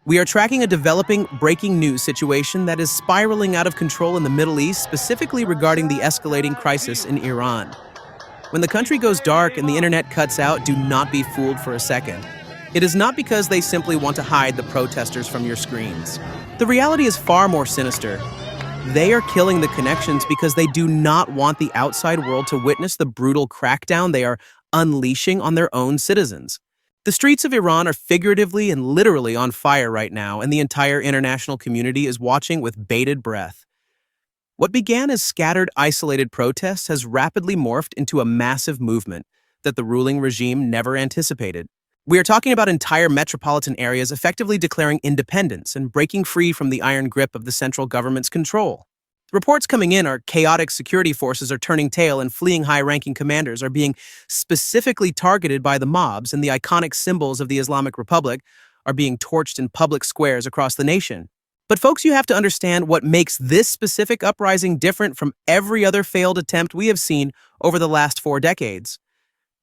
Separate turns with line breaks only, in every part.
We are tracking a developing breaking news situation that is spiraling out of control in the Middle East, specifically regarding the escalating crisis in Iran. When the country goes dark and the internet cuts out, do not be fooled for a second. It is not because they simply want to hide the protesters from your screens. The reality is far more sinister. They are killing the connections because they do not want the outside world to witness the brutal crackdown they are unleashing on their own citizens. The streets of Iran are figuratively and literally on fire right now, and the entire international community is watching with bated breath. What began as scattered, isolated protests has rapidly morphed into a massive movement that the ruling regime never anticipated. We are talking about entire metropolitan areas effectively declaring independence and breaking free from the iron grip of the central government's control. The reports coming in are chaotic security forces are turning tail and fleeing high-ranking commanders are being specifically targeted by the mobs, and the iconic symbols of the Islamic Republic are being torched in public squares across the nation. But folks, you have to understand what makes this specific uprising different from every other failed attempt we have seen over the last 4 decades.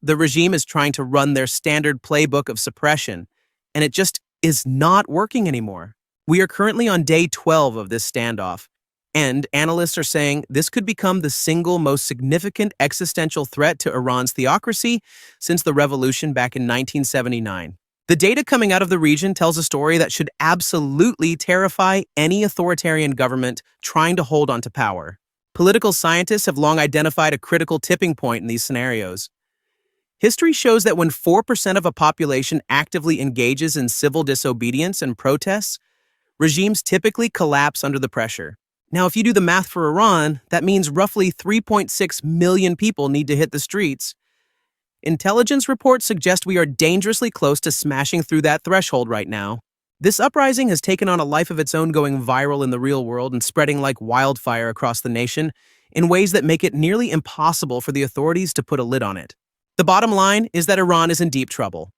The regime is trying to run their standard playbook of suppression, and it just is not working anymore. We are currently on day 12 of this standoff, and analysts are saying this could become the single most significant existential threat to Iran's theocracy since the revolution back in 1979. The data coming out of the region tells a story that should absolutely terrify any authoritarian government trying to hold onto power. Political scientists have long identified a critical tipping point in these scenarios. History shows that when 4% of a population actively engages in civil disobedience and protests, regimes typically collapse under the pressure. Now, if you do the math for Iran, that means roughly 3.6 million people need to hit the streets. Intelligence reports suggest we are dangerously close to smashing through that threshold right now. This uprising has taken on a life of its own, going viral in the real world and spreading like wildfire across the nation in ways that make it nearly impossible for the authorities to put a lid on it. The bottom line is that Iran is in deep trouble.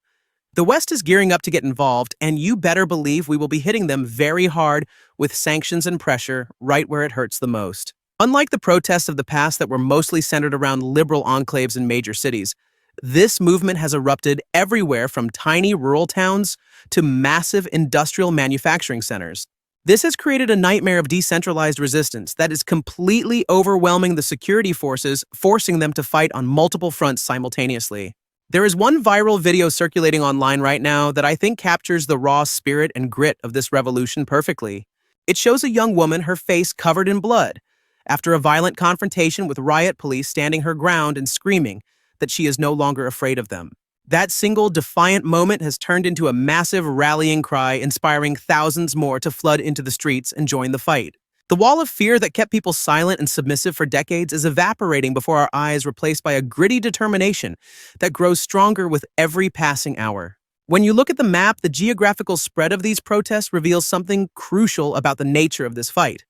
The West is gearing up to get involved, and you better believe we will be hitting them very hard with sanctions and pressure right where it hurts the most. Unlike the protests of the past that were mostly centered around liberal enclaves in major cities, this movement has erupted everywhere from tiny rural towns to massive industrial manufacturing centers. This has created a nightmare of decentralized resistance that is completely overwhelming the security forces, forcing them to fight on multiple fronts simultaneously. There is one viral video circulating online right now that I think captures the raw spirit and grit of this revolution perfectly. It shows a young woman, her face covered in blood, after a violent confrontation with riot police, standing her ground and screaming that she is no longer afraid of them. That single defiant moment has turned into a massive rallying cry, inspiring thousands more to flood into the streets and join the fight. The wall of fear that kept people silent and submissive for decades is evaporating before our eyes, replaced by a gritty determination that grows stronger with every passing hour. When you look at the map, the geographical spread of these protests reveals something crucial about the nature of this fight.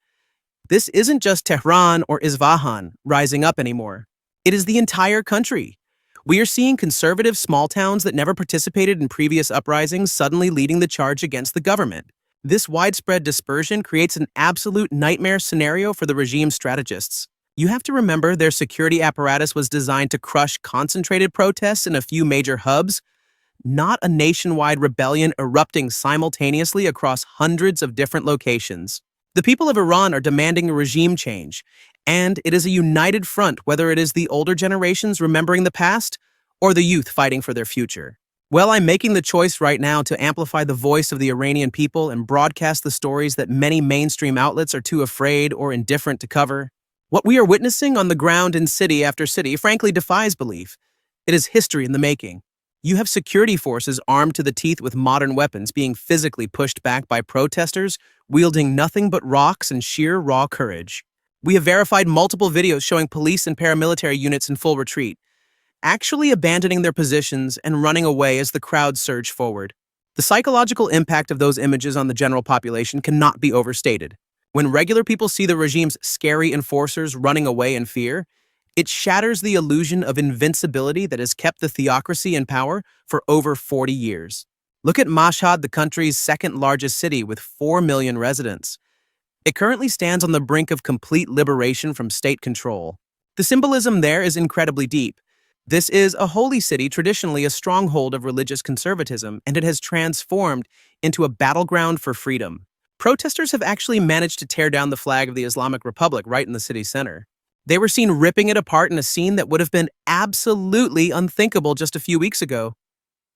This isn't just Tehran or Isfahan rising up anymore. It is the entire country. We are seeing conservative small towns that never participated in previous uprisings suddenly leading the charge against the government. This widespread dispersion creates an absolute nightmare scenario for the regime's strategists. You have to remember their security apparatus was designed to crush concentrated protests in a few major hubs, not a nationwide rebellion erupting simultaneously across hundreds of different locations. The people of Iran are demanding a regime change, and it is a united front, whether it is the older generations remembering the past or the youth fighting for their future. Well, I'm making the choice right now to amplify the voice of the Iranian people and broadcast the stories that many mainstream outlets are too afraid or indifferent to cover. What we are witnessing on the ground in city after city frankly defies belief. It is history in the making. You have security forces armed to the teeth with modern weapons being physically pushed back by protesters wielding nothing but rocks and sheer raw courage. We have verified multiple videos showing police and paramilitary units in full retreat, actually abandoning their positions and running away as the crowd surge forward. The psychological impact of those images on the general population cannot be overstated. When regular people see the regime's scary enforcers running away in fear, it shatters the illusion of invincibility that has kept the theocracy in power for over 40 years. Look at Mashhad, the country's second largest city with 4 million residents. It currently stands on the brink of complete liberation from state control. The symbolism there is incredibly deep. This is a holy city, traditionally a stronghold of religious conservatism, and it has transformed into a battleground for freedom. Protesters have actually managed to tear down the flag of the Islamic Republic right in the city center. They were seen ripping it apart in a scene that would have been absolutely unthinkable just a few weeks ago.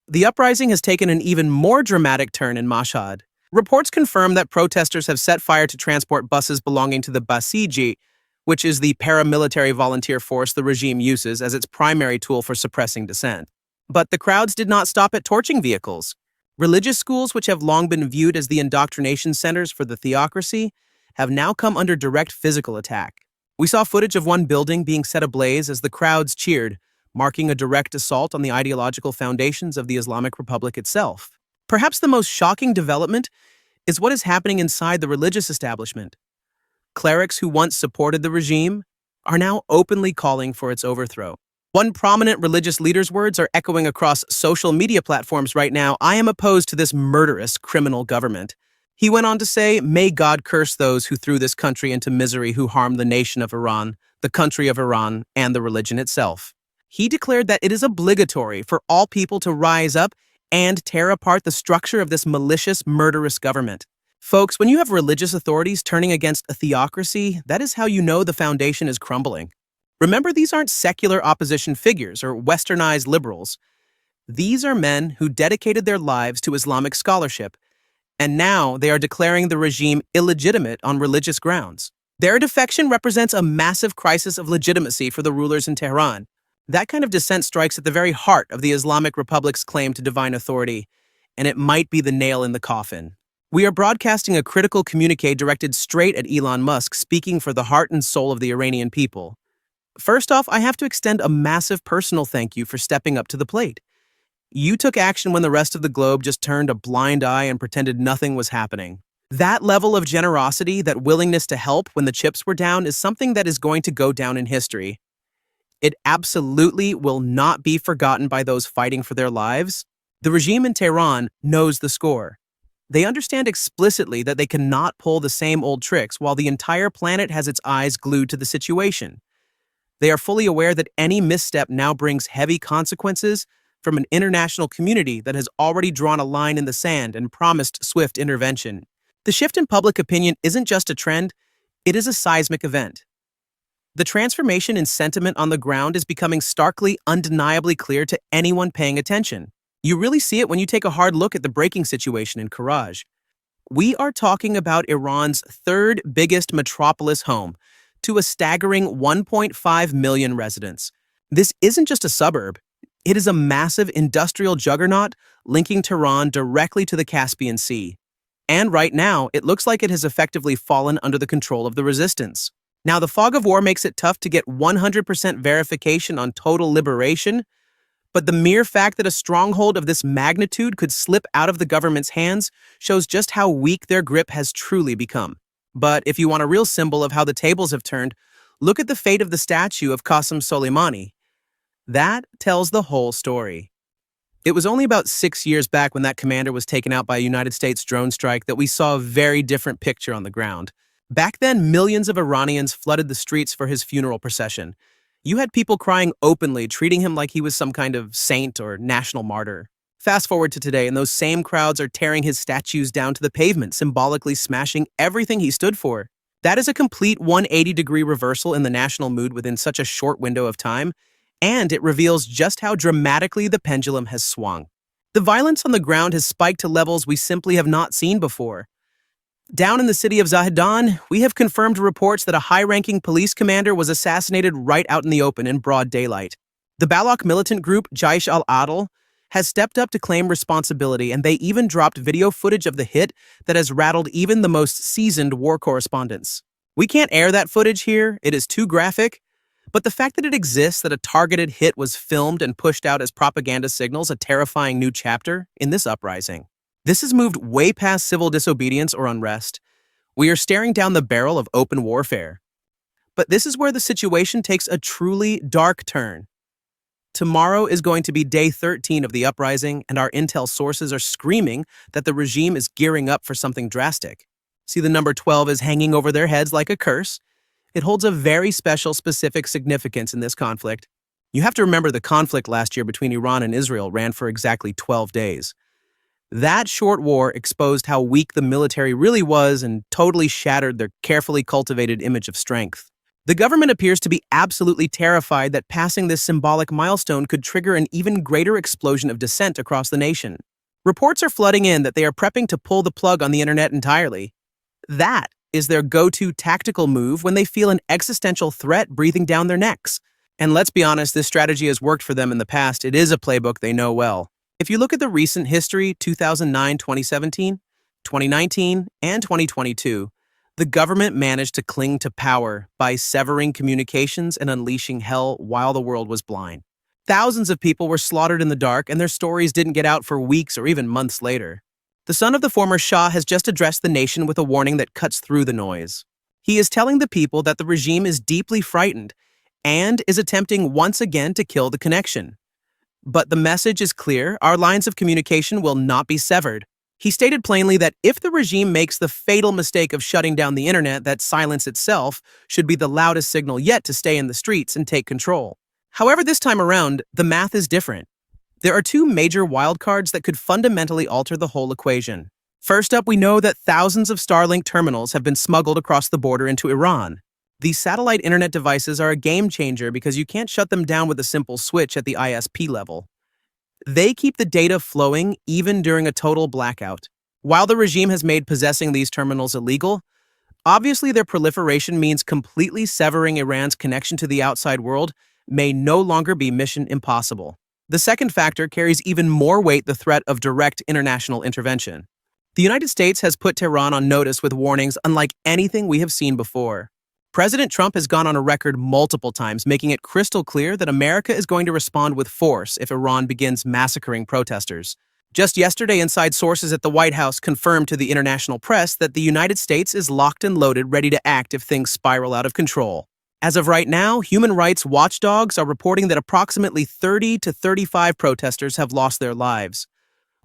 The uprising has taken an even more dramatic turn in Mashhad. Reports confirm that protesters have set fire to transport buses belonging to the Basiji, which is the paramilitary volunteer force the regime uses as its primary tool for suppressing dissent. But the crowds did not stop at torching vehicles. Religious schools, which have long been viewed as the indoctrination centers for the theocracy, have now come under direct physical attack. We saw footage of one building being set ablaze as the crowds cheered, marking a direct assault on the ideological foundations of the Islamic Republic itself. Perhaps the most shocking development is what is happening inside the religious establishment. Clerics who once supported the regime are now openly calling for its overthrow. One prominent religious leader's words are echoing across social media platforms right now: "I am opposed to this murderous criminal government." He went on to say, "May God curse those who threw this country into misery, who harmed the nation of Iran, the country of Iran, and the religion itself." He declared that it is obligatory for all people to rise up and tear apart the structure of this malicious, murderous government. Folks, when you have religious authorities turning against a theocracy, that is how you know the foundation is crumbling. Remember, these aren't secular opposition figures or westernized liberals. These are men who dedicated their lives to Islamic scholarship, and now they are declaring the regime illegitimate on religious grounds. Their defection represents a massive crisis of legitimacy for the rulers in Tehran. That kind of dissent strikes at the very heart of the Islamic Republic's claim to divine authority, and it might be the nail in the coffin. We are broadcasting a critical communique directed straight at Elon Musk, speaking for the heart and soul of the Iranian people. First off, I have to extend a massive personal thank you for stepping up to the plate. You took action when the rest of the globe just turned a blind eye and pretended nothing was happening. That level of generosity, that willingness to help when the chips were down, is something that is going to go down in history. It absolutely will not be forgotten by those fighting for their lives. The regime in Tehran knows the score. They understand explicitly that they cannot pull the same old tricks while the entire planet has its eyes glued to the situation. They are fully aware that any misstep now brings heavy consequences from an international community that has already drawn a line in the sand and promised swift intervention. The shift in public opinion isn't just a trend, it is a seismic event. The transformation in sentiment on the ground is becoming starkly, undeniably clear to anyone paying attention. You really see it when you take a hard look at the breaking situation in Karaj. We are talking about Iran's third biggest metropolis, home to a staggering 1.5 million residents. This isn't just a suburb. It is a massive industrial juggernaut linking Tehran directly to the Caspian Sea. And right now, it looks like it has effectively fallen under the control of the resistance. Now, the fog of war makes it tough to get 100% verification on total liberation, but the mere fact that a stronghold of this magnitude could slip out of the government's hands shows just how weak their grip has truly become. But if you want a real symbol of how the tables have turned, look at the fate of the statue of Qasem Soleimani. That tells the whole story. It was only about 6 years back, when that commander was taken out by a United States drone strike, that we saw a very different picture on the ground. Back then, millions of Iranians flooded the streets for his funeral procession. You had people crying openly, treating him like he was some kind of saint or national martyr. Fast forward to today, and those same crowds are tearing his statues down to the pavement, symbolically smashing everything he stood for. That is a complete 180-degree reversal in the national mood within such a short window of time, and it reveals just how dramatically the pendulum has swung. The violence on the ground has spiked to levels we simply have not seen before. Down in the city of Zahedan, we have confirmed reports that a high-ranking police commander was assassinated right out in the open in broad daylight. The Balak militant group Jaish al-Adl has stepped up to claim responsibility, and they even dropped video footage of the hit that has rattled even the most seasoned war correspondents. We can't air that footage here, it is too graphic, but the fact that it exists, that a targeted hit was filmed and pushed out as propaganda signals a terrifying new chapter in this uprising. This has moved way past civil disobedience or unrest. We are staring down the barrel of open warfare. But this is where the situation takes a truly dark turn. Tomorrow is going to be day 13 of the uprising, and our intel sources are screaming that the regime is gearing up for something drastic. See, the number 12 is hanging over their heads like a curse. It holds a very special, specific significance in this conflict. You have to remember the conflict last year between Iran and Israel ran for exactly 12 days. That short war exposed how weak the military really was and totally shattered their carefully cultivated image of strength. The government appears to be absolutely terrified that passing this symbolic milestone could trigger an even greater explosion of dissent across the nation. Reports are flooding in that they are prepping to pull the plug on the internet entirely. That is their go-to tactical move when they feel an existential threat breathing down their necks. And let's be honest, this strategy has worked for them in the past. It is a playbook they know well. If you look at the recent history, 2009, 2017, 2019, and 2022, the government managed to cling to power by severing communications and unleashing hell while the world was blind. Thousands of people were slaughtered in the dark, and their stories didn't get out for weeks or even months later. The son of the former Shah has just addressed the nation with a warning that cuts through the noise. He is telling the people that the regime is deeply frightened and is attempting once again to kill the connection. But the message is clear: our lines of communication will not be severed. He stated plainly that if the regime makes the fatal mistake of shutting down the internet, that silence itself should be the loudest signal yet to stay in the streets and take control. However, this time around, the math is different. There are two major wildcards that could fundamentally alter the whole equation. First up, we know that thousands of Starlink terminals have been smuggled across the border into Iran. These satellite internet devices are a game changer because you can't shut them down with a simple switch at the ISP level. They keep the data flowing even during a total blackout. While the regime has made possessing these terminals illegal, obviously their proliferation means completely severing Iran's connection to the outside world may no longer be mission impossible. The second factor carries even more weight: the threat of direct international intervention. The United States has put Tehran on notice with warnings unlike anything we have seen before. President Trump has gone on a record multiple times, making it crystal clear that America is going to respond with force if Iran begins massacring protesters. Just yesterday, inside sources at the White House confirmed to the international press that the United States is locked and loaded, ready to act if things spiral out of control. As of right now, human rights watchdogs are reporting that approximately 30 to 35 protesters have lost their lives.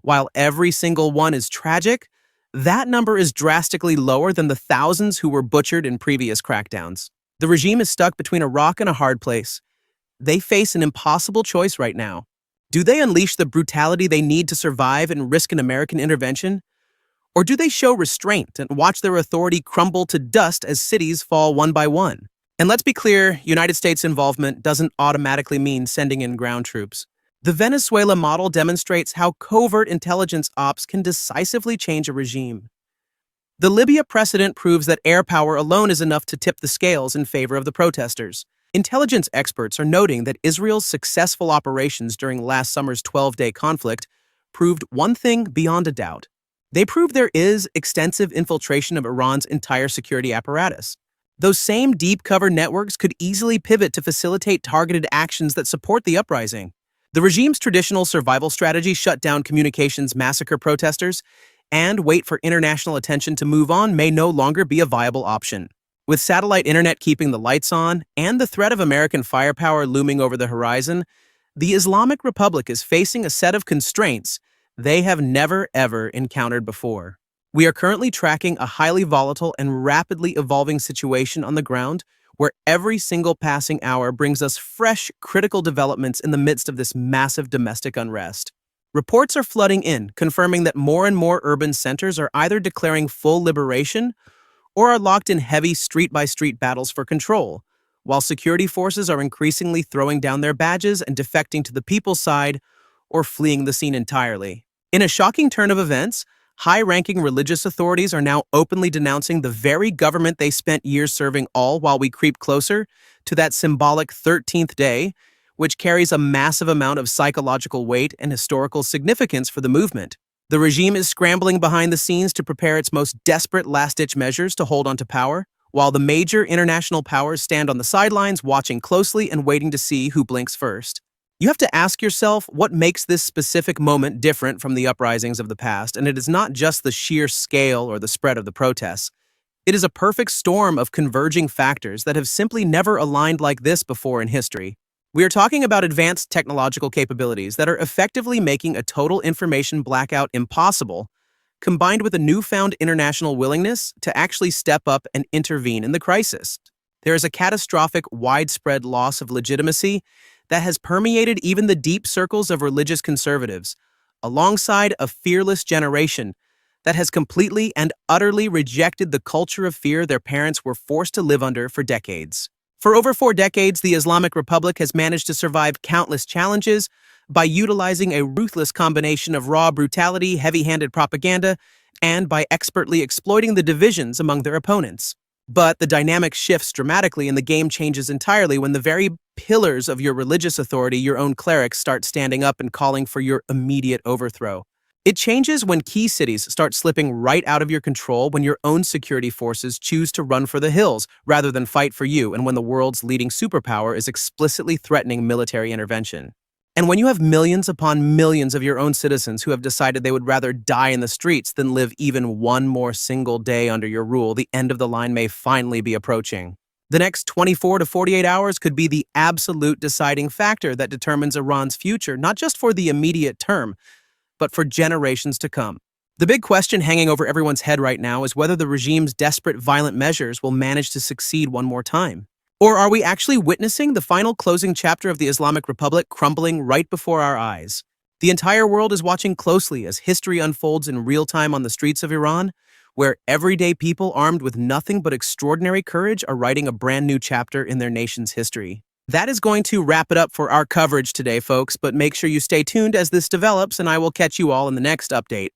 While every single one is tragic, that number is drastically lower than the thousands who were butchered in previous crackdowns. The regime is stuck between a rock and a hard place. They face an impossible choice right now. Do they unleash the brutality they need to survive and risk an American intervention? Or do they show restraint and watch their authority crumble to dust as cities fall one by one? And let's be clear, United States involvement doesn't automatically mean sending in ground troops. The Venezuela model demonstrates how covert intelligence ops can decisively change a regime. The Libya precedent proves that air power alone is enough to tip the scales in favor of the protesters. Intelligence experts are noting that Israel's successful operations during last summer's 12-day conflict proved one thing beyond a doubt. They proved there is extensive infiltration of Iran's entire security apparatus. Those same deep cover networks could easily pivot to facilitate targeted actions that support the uprising. The regime's traditional survival strategy: shut down communications, massacre protesters, and wait for international attention to move on, may no longer be a viable option. With satellite internet keeping the lights on and the threat of American firepower looming over the horizon, the Islamic Republic is facing a set of constraints they have never ever encountered before. We are currently tracking a highly volatile and rapidly evolving situation on the ground, where every single passing hour brings us fresh, critical developments in the midst of this massive domestic unrest. Reports are flooding in, confirming that more and more urban centers are either declaring full liberation or are locked in heavy street-by-street battles for control, while security forces are increasingly throwing down their badges and defecting to the people's side or fleeing the scene entirely. In a shocking turn of events, high-ranking religious authorities are now openly denouncing the very government they spent years serving, all while we creep closer to that symbolic 13th day, which carries a massive amount of psychological weight and historical significance for the movement. The regime is scrambling behind the scenes to prepare its most desperate last-ditch measures to hold onto power, while the major international powers stand on the sidelines watching closely and waiting to see who blinks first. You have to ask yourself what makes this specific moment different from the uprisings of the past, and it is not just the sheer scale or the spread of the protests. It is a perfect storm of converging factors that have simply never aligned like this before in history. We are talking about advanced technological capabilities that are effectively making a total information blackout impossible, combined with a newfound international willingness to actually step up and intervene in the crisis. There is a catastrophic, widespread loss of legitimacy that has permeated even the deep circles of religious conservatives, alongside a fearless generation that has completely and utterly rejected the culture of fear their parents were forced to live under for decades. For over 4 decades, the Islamic Republic has managed to survive countless challenges by utilizing a ruthless combination of raw brutality, heavy-handed propaganda, and by expertly exploiting the divisions among their opponents. But the dynamic shifts dramatically and the game changes entirely when the very pillars of your religious authority, your own clerics, start standing up and calling for your immediate overthrow. It changes when key cities start slipping right out of your control, when your own security forces choose to run for the hills rather than fight for you, and when the world's leading superpower is explicitly threatening military intervention. And when you have millions upon millions of your own citizens who have decided they would rather die in the streets than live even one more single day under your rule, the end of the line may finally be approaching. The next 24 to 48 hours could be the absolute deciding factor that determines Iran's future, not just for the immediate term, but for generations to come. The big question hanging over everyone's head right now is whether the regime's desperate violent measures will manage to succeed one more time. Or are we actually witnessing the final closing chapter of the Islamic Republic crumbling right before our eyes? The entire world is watching closely as history unfolds in real time on the streets of Iran, where everyday people armed with nothing but extraordinary courage are writing a brand new chapter in their nation's history. That is going to wrap it up for our coverage today, folks, but make sure you stay tuned as this develops, and I will catch you all in the next update.